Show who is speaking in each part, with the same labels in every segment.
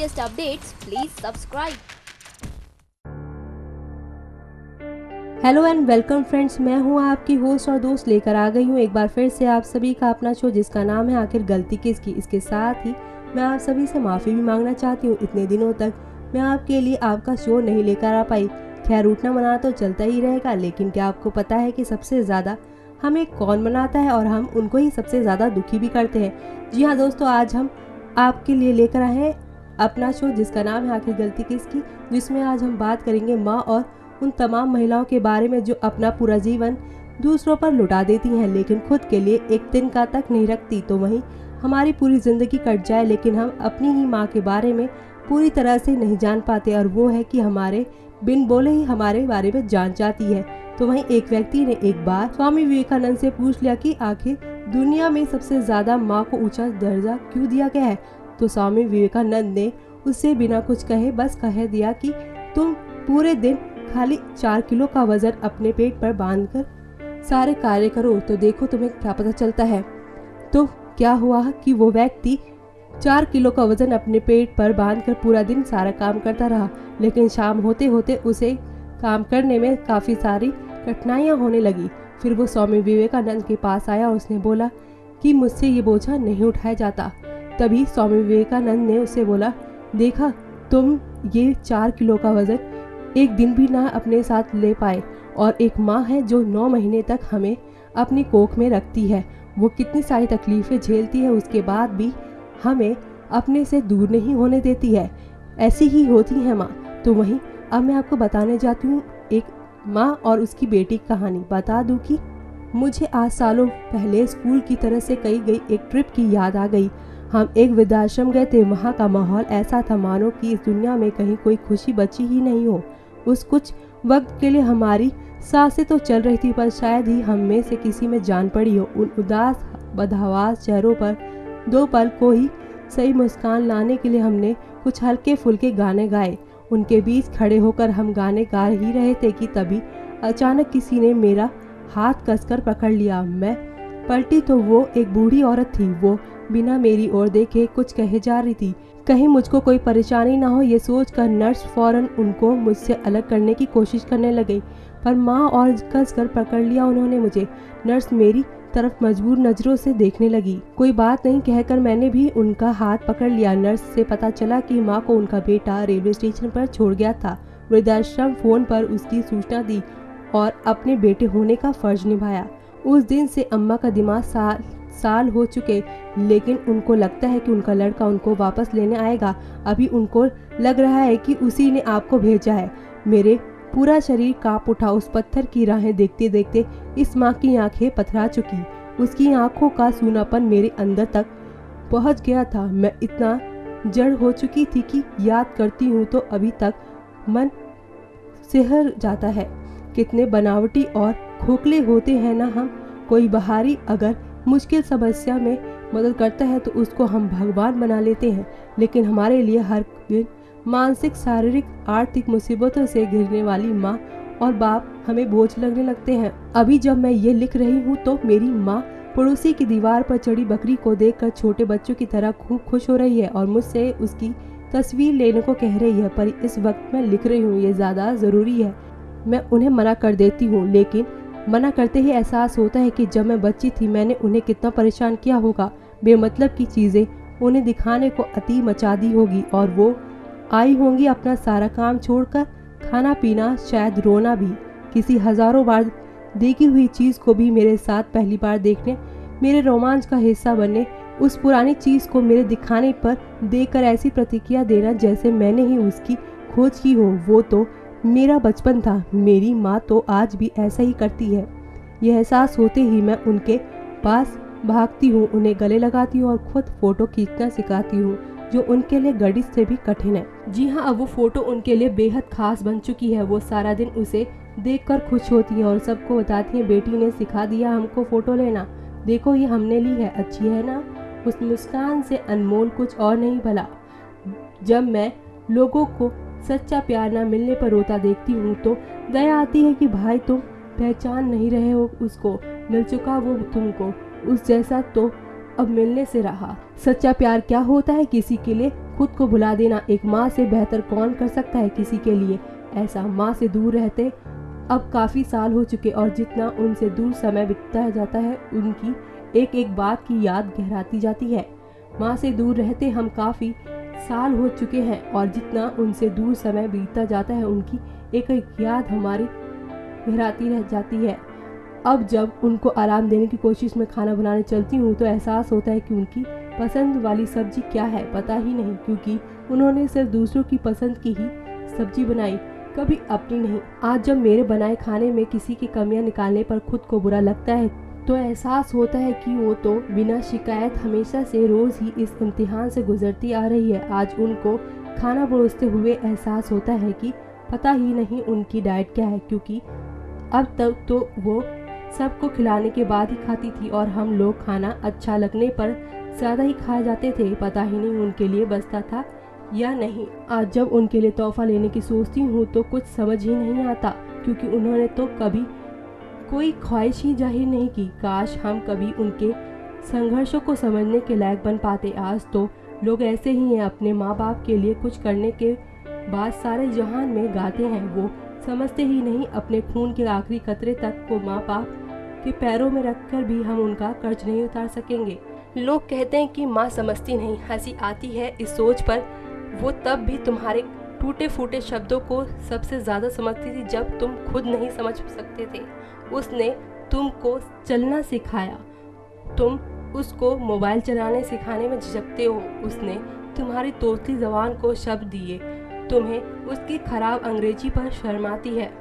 Speaker 1: latest updates, please subscribe.
Speaker 2: Hello and welcome friends, मैं हूं आपकी होस्ट और दोस्त लेकर आ गई हूं एक बार फिर से आप सभी का अपना शो जिसका नाम है आखिर गलती किसकी। इसके साथ ही मैं आप सभी से माफ़ी भी मांगना चाहती हूं, इतने दिनों तक मैं आपके लिए आपका शो नहीं लेकर आ पाई। खैर, उठना मना तो चलता ही रहेगा, लेकिन क्या आपको पता है कि सबसे ज़्यादा हमें कौन बनाता है और हम उनको ही सबसे ज़्यादा दुखी भी करते हैं। जी हाँ दोस्तों, आज हम आपके लिए लेकर आए हैं अपना शो जिसका नाम है आखिर गलती किसकी, जिसमें आज हम बात करेंगे माँ और उन तमाम महिलाओं के बारे में जो अपना पूरा जीवन दूसरों पर लुटा देती हैं, लेकिन खुद के लिए एक दिन का तक नहीं रखती। तो वहीं हमारी पूरी ज़िंदगी कट जाए लेकिन हम अपनी ही माँ के बारे में पूरी तरह से नहीं जान पाते, और वो है कि हमारे बिन बोले ही हमारे बारे में जान जाती है। तो वहीं एक व्यक्ति ने एक बार स्वामी विवेकानंद से पूछ लिया कि आखिर दुनिया में सबसे ज़्यादा माँ को ऊंचा दर्जा क्यों दिया गया है। तो स्वामी विवेकानंद ने उससे बिना कुछ कहे बस कह दिया कि तुम पूरे दिन खाली 4 किलो का वजन अपने पेट पर बांधकर सारे कार्य करो तो देखो तुम्हें क्या पता चलता है। तो क्या हुआ कि वो व्यक्ति 4 किलो का वजन अपने पेट पर बांधकर पूरा दिन सारा काम करता रहा, लेकिन शाम होते होते उसे काम करने में काफ़ी सारी कठिनाइयाँ होने लगी। फिर वो स्वामी विवेकानंद के पास आया और उसने बोला कि मुझसे ये बोझा नहीं उठाया जाता। तभी स्वामी विवेकानंद ने उससे बोला, देखा तुम ये 4 किलो का वजन एक दिन भी ना अपने साथ ले पाए, और एक माँ है जो 9 महीने तक हमें अपनी कोख में रखती है, वो कितनी सारी तकलीफ़ें झेलती है, उसके बाद भी हमें अपने से दूर नहीं होने देती है। ऐसी ही होती है माँ। तो वहीं अब मैं आपको बताने जाती हूँ एक माँ और उसकी बेटी की कहानी। बता दूँ कि मुझे आज सालों पहले स्कूल की तरफ से कही गई एक ट्रिप की याद आ गई। हम एक वृद्धाश्रम गए थे। वहाँ का माहौल ऐसा था मानो कि इस दुनिया में कहीं कोई खुशी बची ही नहीं हो। उस कुछ वक्त के लिए हमारी सांसें तो चल रही थी, पर शायद ही हम में से किसी में जान पड़ी हो। उन उदास बदहवास चेहरों पर 2 पल को ही सही मुस्कान लाने के लिए हमने कुछ हल्के फुल्के गाने गाए। उनके बीच खड़े होकर हम गाने गा ही रहे थे कि तभी अचानक किसी ने मेरा हाथ कसकर पकड़ लिया। मैं पलटी तो वो एक बूढ़ी औरत थी। वो बिना मेरी ओर देखे कुछ कहे जा रही थी। कहीं मुझको कोई परेशानी ना हो ये सोचकर नर्स फौरन उनको मुझसे अलग करने की कोशिश करने लगी, पर माँ और कसकर पकड़ लिया उन्होंने मुझे। नर्स मेरी तरफ मजबूर नजरों से देखने लगी। कोई बात नहीं कहकर मैंने भी उनका हाथ पकड़ लिया। नर्स से पता चला कि माँ को उनका बेटा रेलवे स्टेशन पर छोड़ गया था। वृद्धाश्रम फोन पर उसकी सूचना दी और अपने बेटे होने का फर्ज निभाया। उस दिन से अम्मा का दिमाग साल हो चुके, लेकिन उनको लगता है कि उनका लड़का उनको वापस लेने आएगा। अभी उनको लग रहा है कि उसी ने आपको भेजा है। मेरे पूरा शरीर कांप उठा। उस पत्थर की राहें देखते देखते इस माँ की आंखें पथरा चुकी। उसकी आंखों का सूनापन मेरे अंदर तक पहुँच गया था। मैं इतना जड़ हो चुकी थी कि याद करती हूँ तो अभी तक मन सिहर जाता है। कितने बनावटी और खोखले होते हैं ना हम। कोई बाहरी अगर मुश्किल समस्या में मदद करता है तो उसको हम भगवान बना लेते हैं, लेकिन हमारे लिए हर दिन मानसिक, शारीरिक, आर्थिक मुसीबतों से घिरने वाली माँ और बाप हमें बोझ लगने लगते हैं। अभी जब मैं ये लिख रही हूँ तो मेरी माँ पड़ोसी की दीवार पर चढ़ी बकरी को देखकर छोटे बच्चों की तरह खूब खुश हो रही है और मुझसे उसकी तस्वीर लेने को कह रही है, पर इस वक्त मैं लिख रही हूँ ये ज़्यादा ज़रूरी है। मैं उन्हें मना कर देती हूँ, लेकिन मना करते ही एहसास होता है कि जब मैं बच्ची थी मैंने उन्हें कितना परेशान किया होगा। बेमतलब की चीज़ें उन्हें दिखाने को अति मचा दी होगी और वो आई होंगी अपना सारा काम छोड़कर, खाना पीना, शायद रोना भी। किसी हज़ारों बार देखी हुई चीज़ को भी मेरे साथ पहली बार देखने, मेरे रोमांच का हिस्सा बनने, उस पुरानी चीज़ को मेरे दिखाने पर देखकर ऐसी प्रतिक्रिया देना जैसे मैंने ही उसकी खोज की हो। वो तो मेरा बचपन था। मेरी माँ तो आज भी ऐसा ही करती है। यह एहसास होते ही मैं उनके पास भागती हूँ, उन्हें गले लगाती हूँ और खुद फ़ोटो खींचना सिखाती हूँ, जो उनके लिए गणित से भी कठिन है। जी हाँ, अब वो फ़ोटो उनके लिए बेहद खास बन चुकी है। वो सारा दिन उसे देखकर खुश होती हैं और सबको बताती हैं, बेटी ने सिखा दिया हमको फ़ोटो लेना, देखो ये हमने ली है, अच्छी है ना। उस मुस्कान से अनमोल कुछ और नहीं भला। जब मैं लोगों को सच्चा प्यार न मिलने पर रोता देखती हूँ तो दया आती है कि भाई तुम पहचान नहीं रहे हो उसको, मिल चुका वो तुमको, उस जैसा तो अब मिलने से रहा। सच्चा प्यार क्या होता है? किसी के लिए खुद को भुला देना एक माँ से बेहतर कौन कर सकता है किसी के लिए ऐसा। माँ से दूर रहते अब काफ़ी साल हो चुके और जितना उनसे दूर समय बीतता जाता है उनकी एक एक बात की याद गहराती जाती है। माँ से दूर रहते हम काफ़ी साल हो चुके हैं और जितना उनसे दूर समय बीतता जाता है उनकी एक एक याद हमारी गहराती रह जाती है। अब जब उनको आराम देने की कोशिश में खाना बनाने चलती हूँ तो एहसास होता है कि उनकी पसंद वाली सब्जी क्या है पता ही नहीं, क्योंकि उन्होंने सिर्फ दूसरों की पसंद की ही सब्जी बनाई, कभी अपनी नहीं। आज जब मेरे बनाए खाने में किसी की कमियां निकालने पर खुद को बुरा लगता है तो एहसास होता है कि वो तो बिना शिकायत हमेशा से रोज ही इस इम्तिहान से गुजरती आ रही है। आज उनको खाना परोसते हुए एहसास होता है कि पता ही नहीं उनकी डाइट क्या है, क्योंकि अब तक तो वो सबको खिलाने के बाद ही खाती थी और हम लोग खाना अच्छा लगने पर ज़्यादा ही खा जाते थे। पता ही नहीं उनके लिए बचता था या नहीं। आज जब उनके लिए तोहफा लेने की सोचती हूँ तो कुछ समझ ही नहीं आता, क्योंकि उन्होंने तो कभी कोई ख्वाहिश ही जाहिर नहीं की। काश हम कभी उनके संघर्षों को समझने के लायक बन पाते। आज तो लोग ऐसे ही हैं, अपने माँ बाप के लिए कुछ करने के बाद सारे जहान में गाते हैं। वो समझते ही नहीं अपने खून के आखिरी कतरे तक को माँ बाप के पैरों में रखकर भी हम उनका कर्ज नहीं उतार सकेंगे। लोग कहते हैं कि माँ समझती नहीं, हंसी आती है इस सोच पर। वो तब भी तुम्हारे टूटे फूटे शब्दों को सबसे ज़्यादा समझती थी जब तुम खुद नहीं समझ सकते थे। उसने तुमको चलना सिखाया, तुम उसको मोबाइल चलाने सिखाने में झिझकते हो। उसने तुम्हारी तोतली ज़बान को शब्द दिए, तुम्हें उसकी खराब अंग्रेजी पर शर्माती है।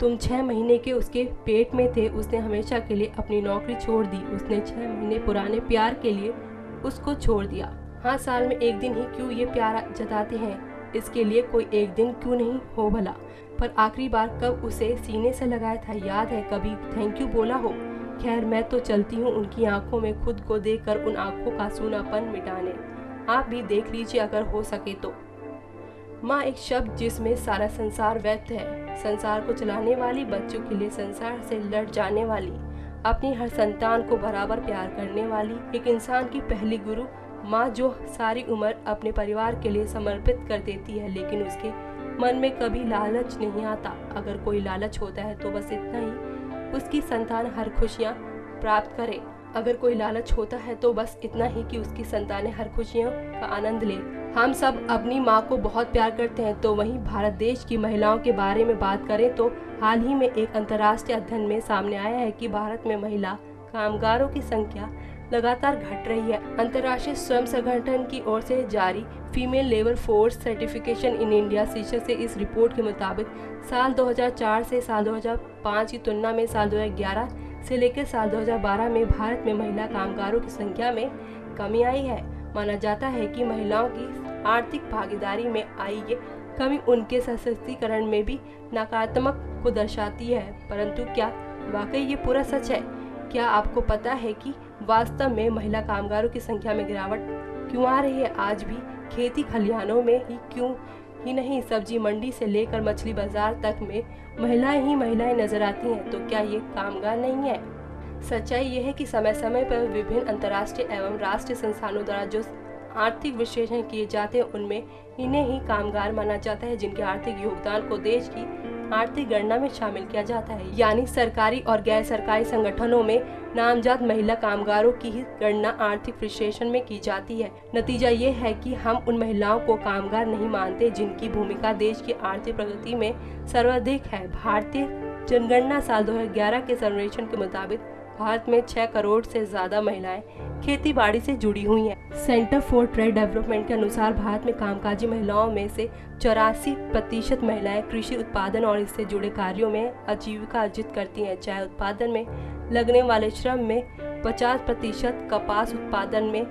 Speaker 2: तुम 6 महीने के उसके पेट में थे, उसने हमेशा के लिए अपनी नौकरी छोड़ दी। उसने 6 महीने पुराने प्यार के लिए उसको छोड़ दिया। हाँ, साल में एक दिन ही क्यों ये प्यार जताते हैं, इसके लिए कोई एक दिन क्यों नहीं हो भला। पर आखिरी बार कब उसे सीने से लगाया था, याद है? कभी थैंक यू बोला हो? खैर, मैं तो चलती हूँ उनकी आंखों में खुद को देखकर उन आंखों का सूनापन मिटाने। आप भी देख लीजिए अगर हो सके तो। माँ एक शब्द जिसमें सारा संसार व्यक्त है, संसार को चलाने वाली, बच्चों के लिए संसार से लड़ जाने वाली, अपनी हर संतान को बराबर प्यार करने वाली, एक इंसान की पहली गुरु माँ, जो सारी उम्र अपने परिवार के लिए समर्पित कर देती है, लेकिन उसके मन में कभी लालच नहीं आता। अगर कोई लालच होता है तो बस इतना ही, उसकी संतान हर खुशियाँ प्राप्त करे। अगर कोई लालच होता है तो बस इतना ही कि उसकी संतानें हर खुशियों का आनंद ले। हम सब अपनी माँ को बहुत प्यार करते हैं, तो वहीं भारत देश की महिलाओं के बारे में बात करें तो हाल ही में एक अंतर्राष्ट्रीय अध्ययन में सामने आया है कि भारत में महिला कामगारों की संख्या लगातार घट रही है। अंतर्राष्ट्रीय श्रम संगठन की ओर से जारी female labour force certification in India शीर्षक से इस रिपोर्ट के मुताबिक साल 2004 से साल 2005 की तुलना में साल 2011 से लेकर साल 2012 में भारत में महिला कामगारों की संख्या में कमी आई है। माना जाता है कि महिलाओं की आर्थिक भागीदारी में आई ये कमी उनके सशक्तिकरण में भी नकारात्मक को दर्शाती है। परंतु क्या वाकई ये पूरा सच है? क्या आपको पता है कि वास्तव में महिला कामगारों की संख्या में गिरावट क्यों आ रही है? आज भी खेती खलिहानों में ही नहीं, सब्जी मंडी से लेकर मछली बाजार तक में महिलाएं नजर आती हैं। तो क्या ये कामगार नहीं है? सच्चाई यह है कि समय समय पर विभिन्न अंतर्राष्ट्रीय एवं राष्ट्रीय संस्थानों द्वारा जो आर्थिक विश्लेषण किए जाते हैं उनमें इन्हें ही कामगार माना जाता है, जिनके आर्थिक योगदान को देश की आर्थिक गणना में शामिल किया जाता है। यानी सरकारी और गैर सरकारी संगठनों में नामजद महिला कामगारों की ही गणना आर्थिक विश्लेषण में की जाती है। नतीजा ये है कि हम उन महिलाओं को कामगार नहीं मानते जिनकी भूमिका देश की आर्थिक प्रगति में सर्वाधिक है। भारतीय जनगणना साल 2011 के सर्वेक्षण के मुताबिक भारत में 6 करोड़ से ज्यादा महिलाएं खेती बाड़ी से जुड़ी हुई हैं। सेंटर फॉर ट्रेड डेवलपमेंट के अनुसार भारत में कामकाजी महिलाओं में से 84% महिलाएं कृषि उत्पादन और इससे जुड़े कार्यों में आजीविका अर्जित करती हैं। चाय उत्पादन में लगने वाले श्रम में 50%, कपास उत्पादन में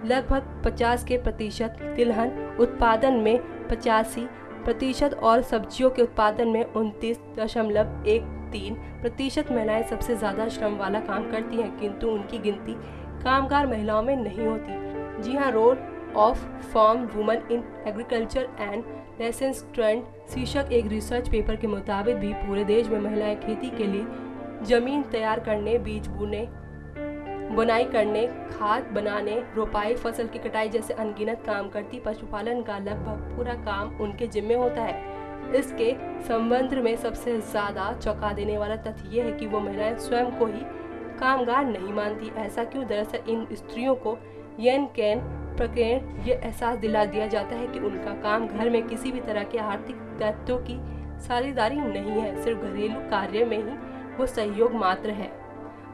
Speaker 2: लगभग 50%, तिलहन उत्पादन में 85% और सब्जियों के उत्पादन में 29.13% महिलाएं सबसे ज्यादा श्रम वाला काम करती हैं, किंतु उनकी गिनती कामगार महिलाओं में नहीं होती। जी हाँ, role of farm woman in agriculture and lessons trend शीर्षक एक रिसर्च पेपर के मुताबिक भी पूरे देश में महिलाएं खेती के लिए जमीन तैयार करने, बीज बोने, बुनाई करने, खाद बनाने, रोपाई, फसल की कटाई जैसे अनगिनत काम करती पशुपालन का लगभग पूरा काम उनके जिम्मे होता है। इसके संबंध में सबसे ज्यादा चौंका देने वाला तथ्य यह है कि वो महिलाएं स्वयं को ही कामगार नहीं मानती। ऐसा क्यों? दरअसल इन स्त्रियों को यन कैन प्रकरण ये एहसास दिला दिया जाता है कि उनका काम घर में किसी भी तरह के आर्थिक दायित्वों की साझेदारी नहीं है, सिर्फ घरेलू कार्य में ही वो सहयोग मात्र है।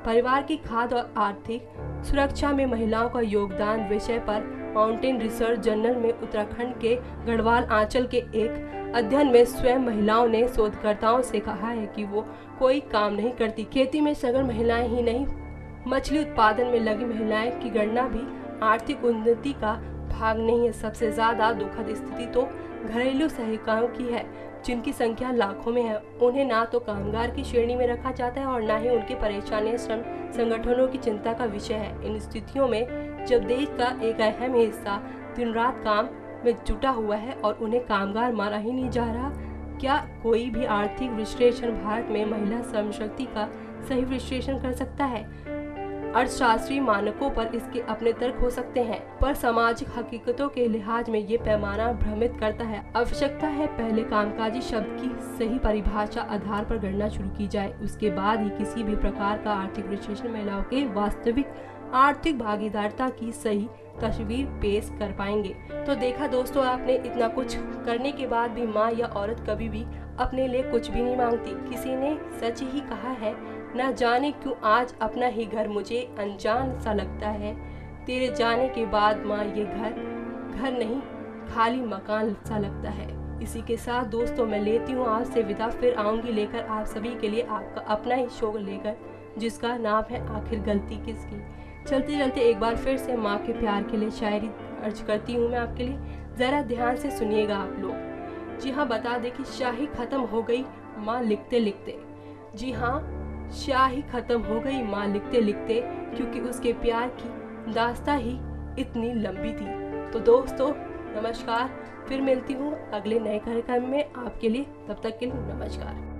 Speaker 2: परिवार की खाद्य और आर्थिक सुरक्षा में महिलाओं का योगदान विषय पर माउंटेन रिसर्च जर्नल में उत्तराखंड के गढ़वाल आंचल के एक अध्ययन में स्वयं महिलाओं ने शोधकर्ताओं से कहा है कि वो कोई काम नहीं करती। खेती में सगल महिलाएं ही नहीं, मछली उत्पादन में लगी महिलाएं की गणना भी आर्थिक उन्नति का भाग नहीं है। सबसे ज्यादा दुखद स्थिति तो घरेलू सहायिकाओं की है, जिनकी संख्या लाखों में है। उन्हें ना तो कामगार की श्रेणी में रखा जाता है और ना ही उनकी परेशानियां श्रम संगठनों की चिंता का विषय है। इन स्थितियों में जब देश का एक अहम हिस्सा दिन रात काम में जुटा हुआ है और उन्हें कामगार माना ही नहीं जा रहा, क्या कोई भी आर्थिक विश्लेषण भारत में महिला श्रम शक्ति का सही विश्लेषण कर सकता है? अर्थशास्त्रीय मानकों पर इसके अपने तर्क हो सकते हैं, पर सामाजिक हकीकतों के लिहाज में ये पैमाना भ्रमित करता है। आवश्यकता है पहले कामकाजी शब्द की सही परिभाषा आधार पर गणना शुरू की जाए, उसके बाद ही किसी भी प्रकार का आर्थिक विश्लेषण महिलाओं के वास्तविक आर्थिक भागीदारिता की सही तस्वीर पेश कर पाएंगे। तो देखा दोस्तों, आपने इतना कुछ करने के बाद भी माँ या औरत कभी भी अपने लिए कुछ भी नहीं मांगती। किसी ने सच ही कहा है, ना जाने क्यों आज अपना ही घर मुझे अनजान सा लगता है। तेरे जाने के बाद माँ ये घर नहीं खाली मकान सा लगता है। इसी के साथ दोस्तों मैं लेती हूँ आपसे विदा, फिर आऊंगी लेकर आप सभी के लिए आपका अपना ही शो लेकर, जिसका नाम है आखिर गलती किसकी। चलते चलते एक बार फिर से माँ के प्यार के लिए शायरी अर्ज करती हूँ मैं आपके लिए, जरा ध्यान से सुनिएगा आप लोग। जी हाँ, बता दे कि शाही खत्म हो गई माँ लिखते लिखते। जी हाँ, शाही खत्म हो गई माँ लिखते लिखते, क्योंकि उसके प्यार की दास्तां ही इतनी लंबी थी। तो दोस्तों नमस्कार, फिर मिलती हूँ अगले नए कार्यक्रम में आपके लिए, तब तक के लिए नमस्कार।